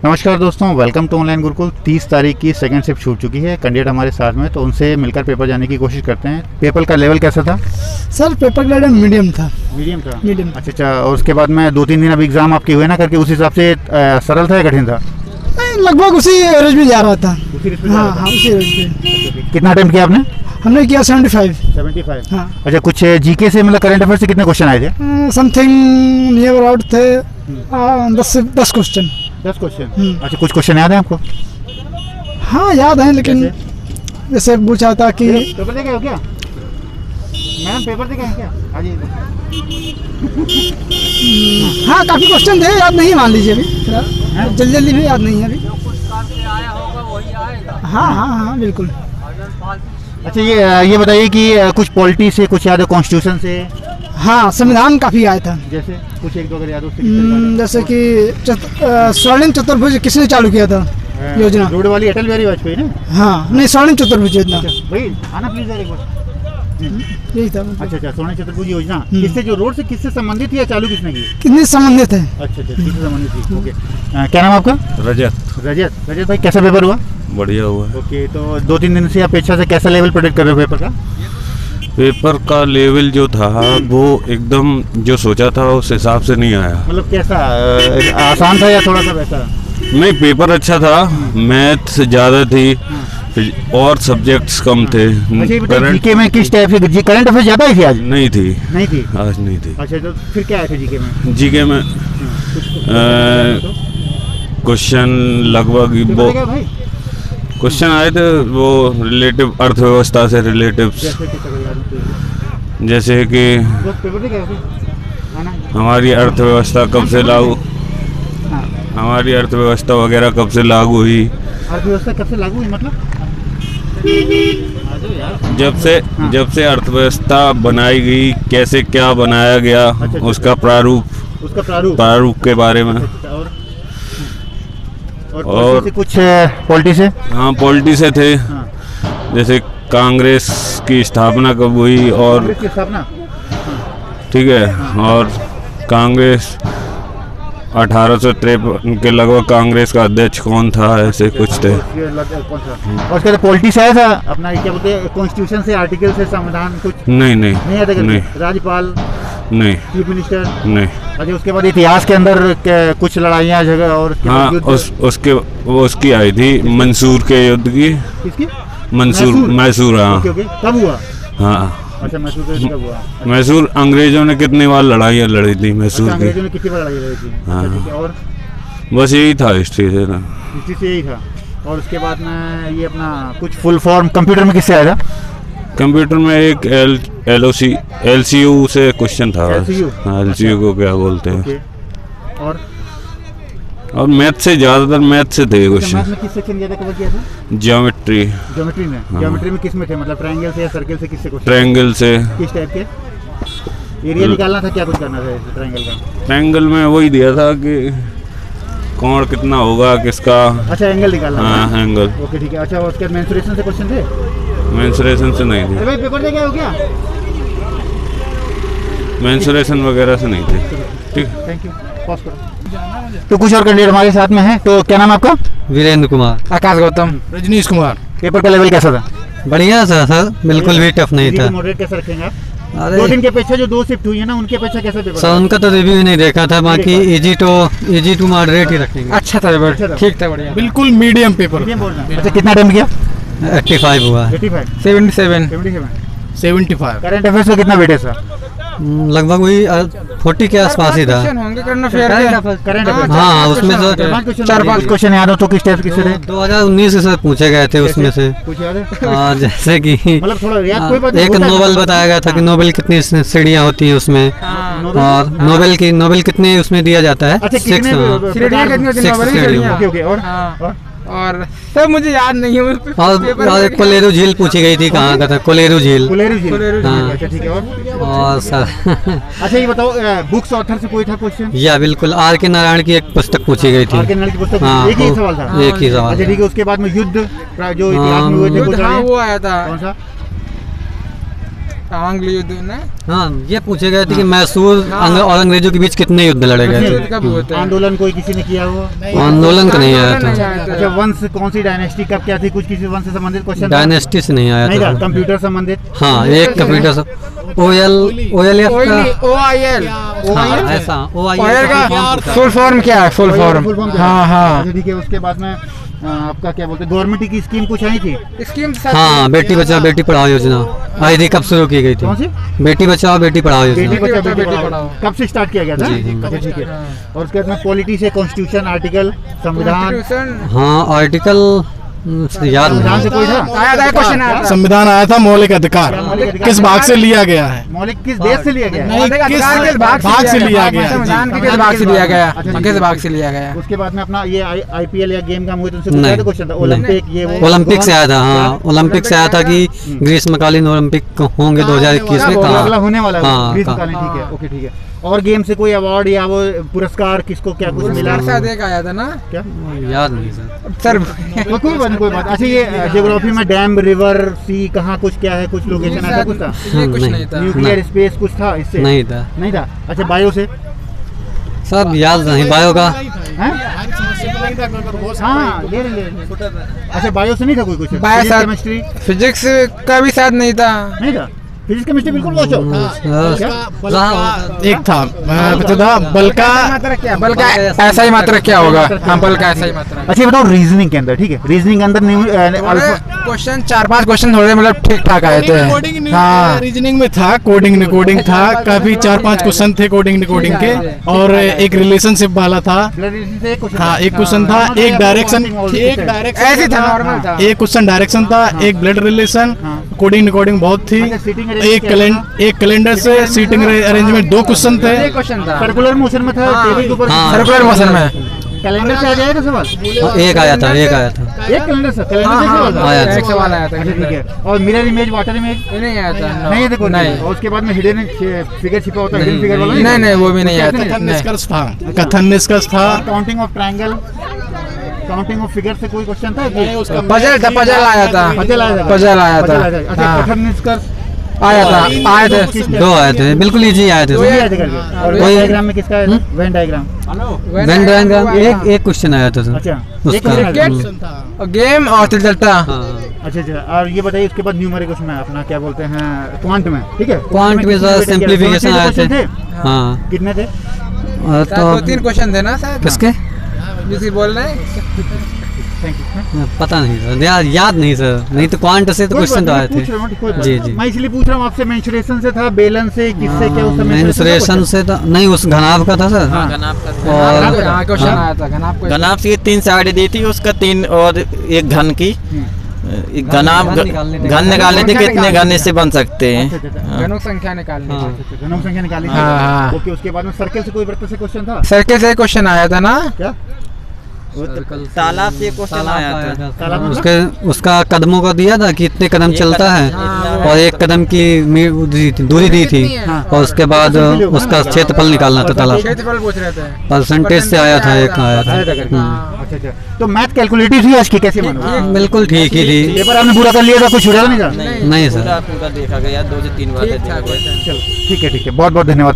नमस्कार दोस्तों, welcome to online Gurukul. 30 तारीख की सेकंड शिफ्ट छूट चुकी है। कैंडिडेट हमारे साथ में, तो उनसे मिलकर पेपर जाने की कोशिश करते हैं। पेपर का लेवल कैसा था सर? पेपर का मीडियम था। मीडियम था। मीडियम। अच्छा। और उसके बाद में 2-3 दिन अभी एग्जाम आपके हुए ना करके, उस हिसाब से सरल था या कठिन था? लगभग उसी एवरेज में जा रहा था। उसी एवरेज पे। कितना अटेम्प्ट किया आपने? हमने किया 75। हाँ। अच्छा, कुछ जीके से मतलब करंट अफेयर से कितने क्वेश्चन आए थे? समथिंग नियर अबाउट थे 10 क्वेश्चन। 10 क्वेश्चन। अच्छा, कुछ क्वेश्चन याद है आपको? हाँ याद है, लेकिन जैसे पूछा था कि पेपर दे गए हो क्या मैडम? पेपर दे गए हैं क्या? हाँ काफ़ी क्वेश्चन थे, याद नहीं, मान लीजिए अभी जल्दी भी याद नहीं है अभी। हाँ बिल्कुल। अच्छा, ये बताइए कि कुछ पॉलिटी से कुछ याद है, कॉन्स्टिट्यूशन से? हाँ, संविधान काफ़ी आया था। जैसे कुछ एक दो अगर याद हो? जैसे कि स्वर्णिम चतुर्भुज किसने चालू किया था योजना? रोड वाली अटल बिहारी वाजपेयी ने। हाँ नहीं, स्वर्णिम चतुर्भुज योजना। भाई आना प्लीज एक बार। यही था। अच्छा, स्वर्णिम चतुर्भुज योजना किससे, जो रोड से किससे संबंधित थी या चालू किसने की? कितने संबंधित है? अच्छा, किससे संबंधित थी? ओके। क्या नाम आपका? रजत भाई, कैसा पेपर हुआ? बढ़िया हुआ। ओके, तो 2-3 दिन से अपेक्षा से कैसा लेवल प्रेडिक्ट कर रहे हो पेपर का? पेपर का लेवल जो था वो एकदम जो सोचा था उस हिसाब से नहीं आया। मतलब कैसा, आसान था या थोड़ा सा वैसा? नहीं, पेपर अच्छा था, मैथ ज़्यादा थी और सब्जेक्ट्स कम थे। जीके में किस टाइप से? करंट अफेयर ज़्यादा ही थी आज? नहीं थी आज नहीं थी। अच्छा, तो फिर क्या आया था जीके में? जीके में क्वेश्चन लगभग वो क्वेश्चन आए थे वो रिलेटिव अर्थव्यवस्था से रिलेटिव, जैसे कि हमारी अर्थव्यवस्था कब से लागू, हमारी अर्थव्यवस्था वगैरह कब से लागू हुई? अर्थव्यवस्था कब से लागू हुई मतलब? जब से अर्थव्यवस्था बनाई गई, कैसे क्या बनाया गया, उसका प्रारूप के बारे में। और कुछ पॉलिटी से? हाँ, पॉलिटी से थे। जैसे कांग्रेस की स्थापना कब हुई और ठीक है, और कांग्रेस 1853 के लगभग कांग्रेस का अध्यक्ष कौन था, ऐसे कुछ थे। और उसके बाद पॉलिटी से आया था अपना, क्या बोलते हैं, कॉन्स्टिट्यूशन से, आर्टिकल से, संविधान कुछ? नहीं। राज्यपाल नहीं। चीफ मिनिस्टर नहीं। अच्छा, उसके बाद इतिहास के अंदर कुछ लड़ाइयाँ झगड़ा और? हाँ, उसकी आई थी मंसूर के युद्ध की। किसकी? मैसूर। हाँ। कब हुआ? हाँ। अच्छा, मैसूर का कब हुआ? मैसूर अंग्रेजों ने कितनी बार लड़ाइयाँ लड़ी थी मैसूर की? अंग्रेजों ने कितनी बार लड़ाई लड़ी थी? हाँ। और बस यही था हिस्ट्री से ना। हिस्ट्री से यही था। और उसके बाद में ये अपना कुछ फुल फॉर्म कंप्यूटर में किससे आया था? कंप्यूटर में एक LCU से क्वेश्चन था। LCU को क्या बोलते हैं? और मैथ से, ज़्यादातर मैथ से थे क्वेश्चन। मैथ में किस सेक्शन ज़्यादा कवर किया था? ज्योमेट्री में। हाँ। ज्योमेट्री में किस में थे, मतलब ट्रायंगल से या सर्कल से? किससे क्वेश्चन? ट्रायंगल से। किस टाइप के? एरिया निकालना था, क्या कुछ करना था ट्रायंगल का? ट्रायंगल में वही दिया था कि कोण कितना होगा किसका। अच्छा, एंगल निकालना। हाँ, एंगल। ओके, ठीक है। अच्छा, उसके मेंसुरेशन से क्वेश्चन थे? मेंसुरेशन से नहीं थे। भाई पेपर दे गए हो क्या? मेंसुरेशन वगैरह से नहीं थे। ठीक, थैंक यू। पॉज करो। तो कुछ और कैंडिडेट हमारे साथ में है, तो क्या नाम है आपका? वीरेंद्र कुमार। आकाश गौतम। रजनीश कुमार। पेपर का लेवल कैसा था? बढ़िया था सर, बिल्कुल भी टफ नहीं था। मॉडरेट कैसा रखेंगे आप? अरे 2 दिन के अपेक्षा जो 2 शिफ्ट हुई है ना, उनके अपेक्षा कैसा पेपर? सर उनका तो रिव्यू नहीं देखा था, बाकी इजी टू मॉडरेट ही रखेंगे। अच्छा था पेपर, ठीक था, बढ़िया, बिल्कुल मीडियम पेपर। अच्छा, कितना अटेम्प्ट किया? 85 हुआ। 77। 75। करंट अफेयर्स का कितना वेटेज था? लगभग वही 40 के आसपास ही था। Current affair. हाँ, उसमें तो 4-5 क्वेश्चन याद हो तो किस टाइप किससे थे? 2019 से पूछे गए थे उसमें से। कुछ याद है? जैसे कि मतलब थोड़ा याद, कोई बात नहीं, एक नोबेल बताया गया था कि नोबेल कितनी सीढ़ियाँ होती हैं उसमें, और नोबेल कितने उसमें दिया जाता है? 6 सीढ़ियाँ। और सब मुझे याद नहीं है। और कोलेरू झील पूछी गई थी, कहाँ का था? कोलेरू झील। हाँ। अच्छा, ठीक है। और सर अच्छा, ये बताओ, बुक्स ऑथर से कोई था क्वेश्चन? या बिल्कुल R के नारायण की एक पुस्तक पूछी गई थी। R के नारायण की पुस्तक? हाँ, एक ही सवाल था? एक ही सवाल। अच्छा, ठीक है। उसके बाद में युद्ध जो इतिहास में हुए थे, वो आया था। कौन सा? आंग्ल युद्ध ना हाँ, ये पूछे गए थे कि मैसूर और अंग्रेजों के बीच कितने युद्ध लड़े गए थे। कब होते हैं? आंदोलन कोई किसी ने किया हो? आंदोलन का नहीं आया था। अच्छा, वंश कौन सी डायनेस्टी कब क्या थी? कुछ किसी वंश से संबंधित क्वेश्चन? डायनेस्टी से नहीं आया नहीं था। था। कंप्यूटर संबंधित? हाँ, एक कंप्यूटर से OLF का OIL हाँ, ऐसा OIL का फुल फॉर्म क्या है? फुल फॉर्म हाँ हाँ ठीक है। उसके बाद में आपका क्या बोलते हैं, गवर्नमेंट की स्कीम कुछ आई थी? स्कीम हाँ, बेटी बचाओ बेटी पढ़ाओ योजना आई थी। कब शुरू की गई थी? कौन सी? बेटी बचाओ बेटी पढ़ाओ बेटी योजना। बचाओ बेटी पढ़ाओ कब से स्टार्ट किया गया था? अच्छा, ठीक है। और उसके बाद में पॉलिटी से कॉन्स्टिट्यूशन, आर्टिकल, संविधान। हाँ, आर्टिकल याद संविधान से नहीं। कोई था? आया था क्वेश्चन आया था। संविधान आया था, मौलिक अधिकार किस भाग से लिया गया है? मौलिक किस देश से लिया गया? नहीं, किस किस भाग से लिया गया है? संविधान के किस भाग से लिया गया? अच्छा, किस भाग से लिया गया? उसके बाद में अपना ये IPL या गेम का हुए तो उनसे नहीं, कुछ क्वेश्चन था? ओलंपिक ये वो ओलंपिक से आया था। हाँ, ओलंपिक से आया था कि ग्रीष्मकालीन ओलंपिक होंगे 2021 में। अगला कहाँ? होने वाला है हाँ, ग्रीष्मकालीन। ठीक है, ओके, ठीक है। और गेम से कोई अवार्ड या वो पुरस्कार किसको क्या कुछ मिला? शायद एक आया था ना क्या? याद नहीं सर। सर कोई बात नहीं, कोई बात। अच्छा, ये ज्योग्राफी में डैम, रिवर, सी कहाँ कुछ क्या है, कुछ लोकेशन ऐसा कुछ था? ये कुछ नहीं था। न्यूक्लियर स्पेस कुछ था इससे? नहीं था नहीं था। अच्छा, बायो से? सर, याद नहीं। बायो का हैं? हाँ, ले। अच्छा, बायो से नहीं था कोई कुछ? बायो से- केमिस्ट्री फिजिक्स का भी शायद नहीं था। नहीं था। फिजिक्स केमिस्ट्री बिल्कुल वॉच एक था बल का बल का ऐसा ही मात्रा क्या होगा? हाँ, बल का ऐसा ही मात्रा। अच्छा, ये बताओ रीजनिंग के अंदर, ठीक है, रीजनिंग के अंदर क्वेश्चन 4-5 क्वेश्चन थोड़े मतलब ठीक ठाक आए थे। हाँ, रीजनिंग में था, कोडिंग निकोडिंग था, काफी 4-5 क्वेश्चन थे कोडिंग निकोडिंग के, और एक रिलेशनशिप वाला था। हाँ, एक क्वेश्चन था, एक डायरेक्शन, ऐसे था, नॉर्मल था। एक क्वेश्चन डायरेक्शन था, एक ब्लड रिलेशन, कोडिंग निकोडिंग बहुत थी। एक कैलेंडर से सीटिंग अरेंजमेंट 2 क्वेश्चन थे। क्वेश्चन था सर्कुलर मोशन में था, टेबल के ऊपर सर्कुलर मोशन में। कैलेंडर से आ जाएगा सवाल? एक आया था। एक कैलेंडर से सवाल था? आया था। एक सवाल आया था। अच्छा, ठीक है। और मिरर इमेज, वाटर इमेज? ये नहीं आया था। नहीं, देखो नहीं। और उसके बाद में हिडन फिगर छिपा होता है, हिडन फिगर वाला नहीं, वो भी नहीं आया था। कथन निष्कर्ष था, कथन निष्कर्ष था। Counting of triangle, counting of figure से कोई क्वेश्चन था? पजल आया था। पजल आया था। अच्छा, हाँ। कथन निष्कर्ष आया थे 2 आए थे, बिल्कुल इजी आए थे। वही आया था करके। और वेन डायग्राम में किसका है? Venn diagram. वेन डायग्राम एक क्वेश्चन आया था सर अच्छा, उसका। क्रिकेट गेम और तिलतलता। हाँ, अच्छा। और ये बताइए, उसके बाद न्यूमेरिक उसमें अपना क्या बोलते हैं, क्वांट में, ठीक है, क्वांट में सर सिंप्लीफिकेशन आए थे। हाँ, कितने थे? तो 2-3 क्वेश्चन थे ना शायद। किसके? जिसकी बोल रहे हैं। पता नहीं सर, याद नहीं सर। नहीं तो क्वांट से तो क्वेश्चन तो आए थे। जी। मैं इसलिए पूछ रहा हूँ आपसे, मेंसुरेशन से था, बेलन से, किससे क्या उस समय? मेंसुरेशन से तो नहीं, उस घनाभ का था सर। हाँ, क्वेश्चन आया था घनाभ। घनाभ की 3 साइड दी थी, उसका 3 और एक घन की। घनाभ घन निकालने थे, कितने घन इससे बन सकते हैं? घनों की संख्या निकालनी थी। घनों की संख्या निकाली थी। हाँ। ओके, उसके बाद में सर्कल से कोई वृत्त से क्वेश्चन था? सर्कल से क्वेश्चन आया था ना। क्या? तालाब से क्वेश्चन आया था। उसका कदमों का दिया था कि इतने कदम चलता है, और 1 कदम की दूरी दी थी, और उसके बाद उसका क्षेत्रफल निकालना था तालाब। क्षेत्रफल पूछ रहे थे। परसेंटेज से आया था, एक आया था। अच्छा। तो मैथ कैलकुलेटिव थी आज की, कैसे मानो? बिल्कुल ठीक ही थी। पेपर आपने पूरा कर लिया था, कुछ छूटा नहीं था? नहीं सर, पूरा देखा गया, 2 से 3 बार देखा गया। चलो, ठीक है। बहुत बहुत धन्यवाद।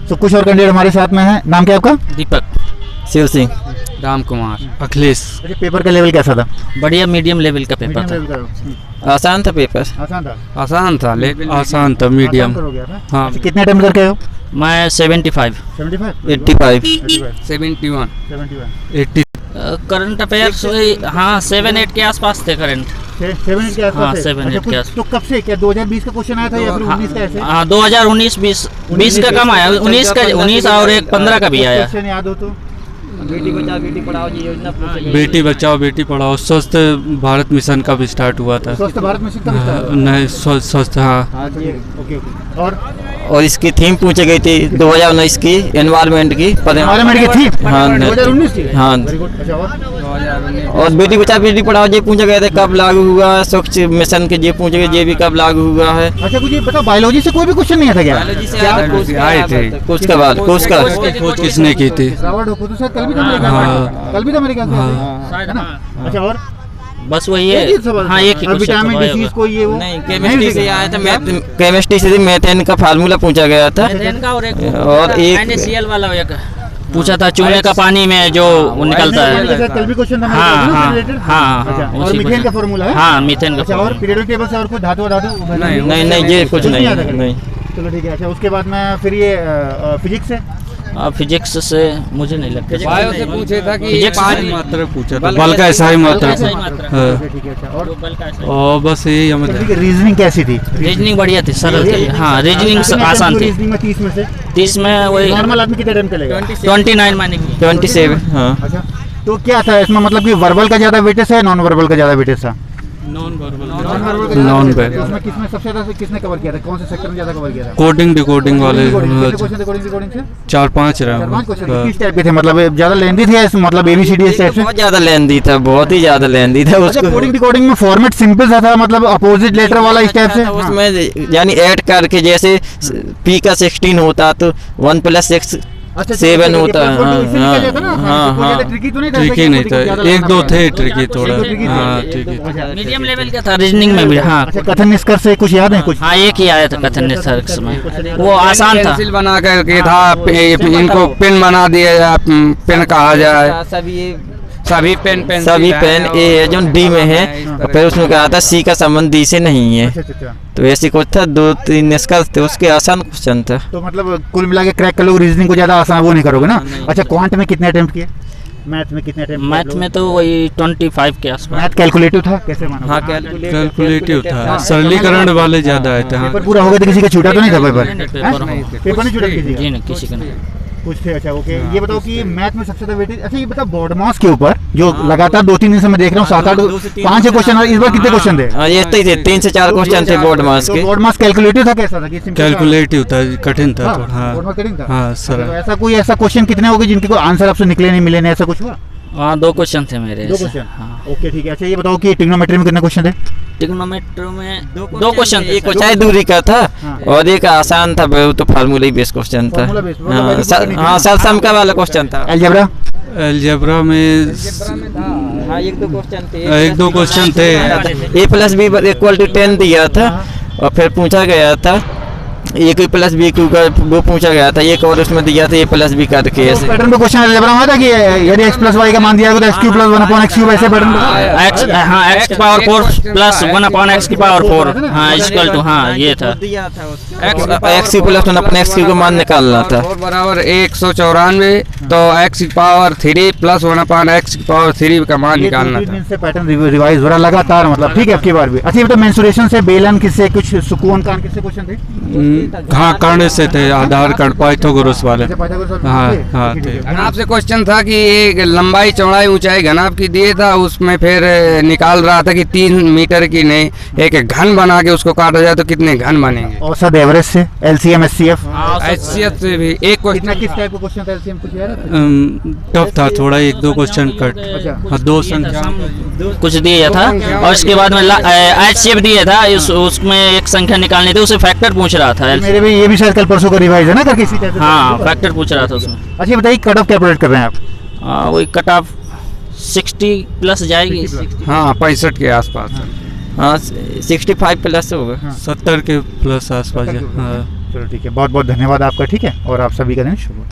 तो कुछ और कैंडिडेट हमारे साथ में है। नाम क्या आपका? दीपक, शिव सिंह, राम कुमार, अखिलेश। पेपर का लेवल कैसा था? बढ़िया मीडियम लेवल का पेपर था। आसान था पेपर। आसान था? आसान था, लेकिन आसान था, मीडियम। हाँ, कितने अटेम्प्ट करके हो? मैं 75, 75, 71, 80, करंट अफेयर्स हाँ 7-8 के आसपास थे करंट। 7-8 के आसपास? हाँ, 7-8 के आसपास। तो कब से, क्या 2020 का क्वेश्चन आया था या फिर 19 का? ऐसे हाँ, 2019-20 20 का कम आया, 19 और एक 15 का भी आया। क्वेश्चन याद हो तो? बेटी बचाओ बेटी पढ़ाओ जी योजना। बेटी बचाओ बेटी पढ़ाओ स्वस्थ भारत मिशन का भी स्टार्ट हुआ था। स्वस्थ भारत मिशन का विस्तार? नहीं, स्वस्थ। हाँ, ओके। और इसकी थीम पूछी गई थी 2019 की, एनवायरमेंट की। एनवायरमेंट की थी? हाँ, 2019 की? हाँ। Very good. अच्छा, और बेटी बचाओ बेटी पढ़ाओ ये पूछा गया था कब लागू हुआ है, स्वच्छ मिशन के ये पूछे गए, ये भी कब लागू हुआ है। अच्छा, कुछ ये बताओ, बायोलॉजी से कोई भी क्वेश्चन नहीं आता क्या? आए थे। कुछ का बाद कुछ का खोज किसने की थी? रावण होको तो शायद कल भी तो मेरे ख्याल से, कल भी तो मेरे ख्याल से है ना? अच्छा, और बस वही है। हाँ एक ही विटामिन डिसीज को ये वो नहीं, केमिस्ट्री से आया था, केमिस्ट्री से मेथेन का फार्मूला पूछा गया था, और एक NaCl वाला एक पूछा था, चूने का पानी में जो निकलता है। कल भी क्वेश्चन था। हाँ और मीथेन का फार्मूला है। हाँ मीथेन का। और पीरियोडिक टेबल से और कुछ धातु नहीं ये कुछ नहीं। चलो ठीक है। अच्छा उसके बाद में फिर ये फिजिक्स है। फिजिक्स से मुझे नहीं लगता। बायो से पूछे था कि फिजिक्स मात्रा पूछा था, बल का ऐसा ही मात्रा। ठीक है। अच्छा और बस यही हमें रीजनिंग कैसी थी? रीजनिंग बढ़िया थी, सरल थी। हाँ रीजनिंग आसान थी। रीजनिंग में 30 में से 30 में वही नॉर्मल आदमी कितने टाइम चलेगा? 29 माने की 27। हाँ अच्छा तो क्या था इसमें, मतलब कि वर्बल का ज्यादा वेटेज है, नॉन वर्बल का ज्यादा वेटेज था? Non non verbal. उसमें किसमें सबसे ज्यादा किसने कवर किया था, कौन से सेक्टर में ज्यादा कवर किया था? कोडिंग डिकोडिंग वाले क्वेश्चन थे कोडिंग से 4-5 रहे। 4-5 क्वेश्चन किस टाइप के थे, मतलब ज्यादा लेंथी थे, मतलब ABCD इस टाइप से? बहुत ज्यादा लेंथी था, बहुत ही ज्यादा लेंथी था। अच्छा कोडिंग डिकोडिंग में फॉर्मेट सिंपल सा था, मतलब अपोजिट लेटर वाला इस टाइप से? उसमें यानी ऐड करके जैसे P का 16 होता तो 1 + 6 7 होता है। हाँ ट्रिकी नहीं था, 1-2 थे ट्रिकी थोड़ा। हाँ ठीक है। मीडियम लेवल का था रीजनिंग में भी। हाँ कथन निष्कर्ष से कुछ याद है कुछ? हाँ एक ही आया था कथन निष्कर्ष में, वो आसान था। पेंसिल बना करके था, इनको पेन बना दिया, पेन कहा जाए। सभी पेन ए है जो D में है, और फिर उसमें कहा था C का संबंध D से नहीं है। तो ऐसे कुछ था, 2-3 निष्कर्ष थे, उसके आसान क्वेश्चन था। तो मतलब कुल मिला के क्रैक कर लोग, रीजनिंग को ज्यादा आसान वो नहीं करोगे ना? अच्छा क्वांट में कितने अटेम्प्ट किए? मैथ में कितने अटेम्प्ट? मैथ में तो वही 25 के आसपास। मैथ कैलकुलेटिव था कैसे मानो? हाँ कैलकुलेटिव था, सरलीकरण वाले ज्यादा आए थे। पेपर पूरा हो गया तो किसी का छूटा तो नहीं था पेपर? पेपर नहीं छूटा जी नहीं किसी का नहीं कुछ थे। अच्छा ओके ये बताओ कि मैथ में सबसे ज्यादा वेटेज, अच्छा ये बताओ बोर्ड मास के ऊपर जो लगातार 2-3 दिन से मैं देख रहा हूँ 7-8 5 क्वेश्चन, इस बार कितने क्वेश्चन थे? ये तो थे 3 से 4 क्वेश्चन थे बोर्ड मास के। बोर्ड मास कैलकुलेटिव था कैसा था? कैलकुलेटिव था, कठिन था थोड़ा। बोर्ड मास कठिन था। हाँ सर। ऐसा कोई ऐसा क्वेश्चन कितने हो गए जिनके कोई आंसर आपसे निकले नहीं, मिले नहीं, ऐसा कुछ हुआ? हाँ 2 क्वेश्चन थे मेरे। 2 क्वेश्चन। ओके ठीक है। अच्छा ये बताओ कि ट्रिग्नोमेट्री में कितने क्वेश्चन थे? ट्रिग्नोमेट्री में 2 क्वेश्चन, एक ऊंचाई दूरी का था और एक आसान था, वो तो फार्मूला बेस्ड क्वेश्चन था। हाँ सम का वाला क्वेश्चन था। अलजेब्रा में 1-2 क्वेश्चन थे। A + B = 10 दिया था, और फिर पूछा गया था A + B का वो पूछा गया था, एक और उसमें दिया था A + B करके। ऐसे पैटर्न पे क्वेश्चन अलजेब्रा में था कि यदि x + y का मान दिया गया तो x³ + 1/x³ ऐसे पैटर्न x हाँ x⁴ + 1/x⁴। हाँ इक्वल टू, हाँ ये था x³ + 1/x³ का मान निकालना था। बराबर 194, तो x³ + 1/x³ का मान निकालना था। से पैटर्न रिवाइज हो रहा लगातार, मतलब ठीक है आपकी बार भी। अच्छा ये तो मेंसुरेशन से, बेलन किससे, कुछ सुकून कान किससे क्वेश्चन थे? हाँ कर्ण से थे, आधार कार्ड पाइथागोरस वाले। हाँ थे। घनाभ से क्वेश्चन था कि एक लंबाई चौड़ाई ऊंचाई घनाभ की दिए था, उसमें फिर निकाल रहा था कि 3 मीटर की नहीं, एक घन बना के उसको काटा जाए तो कितने घन बनेंगे। औसत एवरेज से, LCM SCF से भी एक क्वेश्चन। किस टाइप का क्वेश्चन था LCM कुछ याद है? टफ था थोड़ा, 1-2 क्वेश्चन कट। हाँ 2 संख्या कुछ दिया था, और उसके बाद में HCF दिया था, उसमें एक संख्या निकालनी थी, उसे फैक्टर पूछ रहा था। मेरे भी ये भी शायद कल परसों का रिवाइज है ना करके इसी टाइप से। हाँ फैक्टर पूछ रहा था उसमें। अच्छा बताइए कट ऑफ क्या प्रोजेक्ट कर रहे हैं आप? वही कट ऑफ 60+ जाएगी। हाँ 65 के आसपास। हाँ 65+ होगा। 70 के प्लस आसपास। हाँ चलो ठीक है, बहुत बहुत धन्यवाद आपका। ठीक है, और आप सभी का दिन शुभ हो।